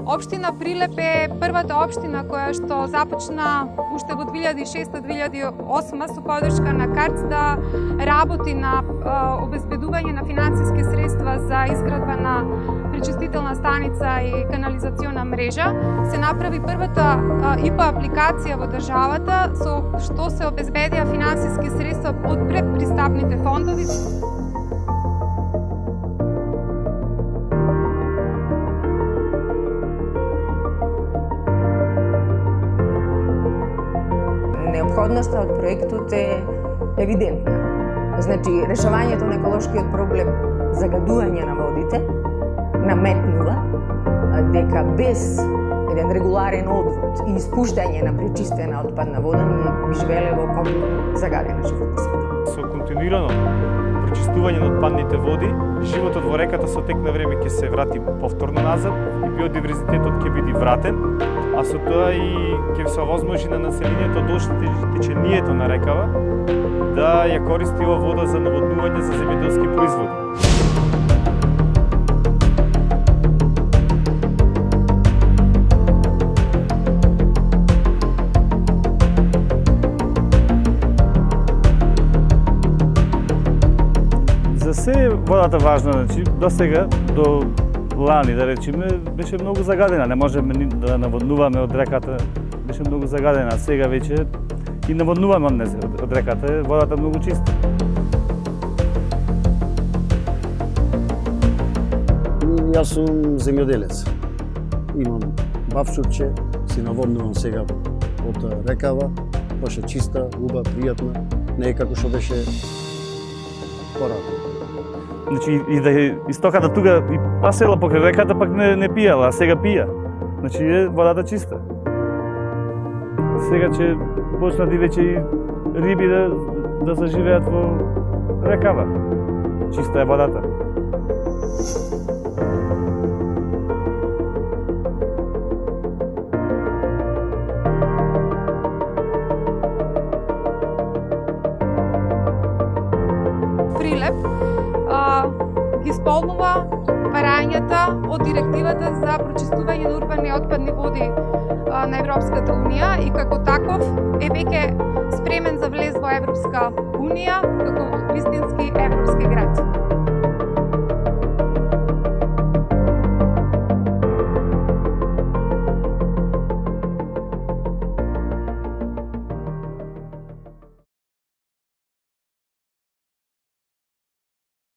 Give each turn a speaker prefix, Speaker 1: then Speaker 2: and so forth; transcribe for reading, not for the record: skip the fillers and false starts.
Speaker 1: Општина Прилеп е првата општина која што започна уште во 2006-2008 со подршка на КАРЦ да работи на обезбедување на финансиски средства за изградба на пречистителна станица и канализациона мрежа. Се направи првата ИПА апликација во државата со што се обезбедија финансиски средства од предпристапните фондови.
Speaker 2: Необходноста од проектот е евидентна. Значи, решавањето на еколошкиот проблем загадување на водите наметнува дека без еден регуларен одвод и испуштање на пречистена отпадна вода ние би живееле во компletно загадена животна средина.
Speaker 3: Со континуирано пречистување на отпадните води, животот во реката со тек на време ќе се врати повторно назад и биодиверзитетот ќе биде вратен, а со тоа и ќе се овозможи на населението од течението на рекава да ја користи ова вода за наводнување за земјоделски производи. За се водата важна, значи до сега, до лани да речеме, беше многу загадена, не можеме да наводнуваме од реката, беше многу загадена, а сега веќе и наводнуваме од реката, водата е многу чиста.
Speaker 4: Јас сум земјоделец. Имам бавчурче, си наводнувам сега од рекава, беше чиста, убава, пријатна, не е како што беше порано.
Speaker 3: Значи и да истоката тука и пасела покрај реката пак не пиела, а сега пија. Значи е водата чиста. Сега ќе почнат и веќе и риби да заживеат во рекава. Чиста е водата.
Speaker 1: Прилеп ги исполнува барањата од директивата за прочистување на урбани отпадни води на Европската унија и како таков е веќе спремен за влез во Европска унија како вистински европски град.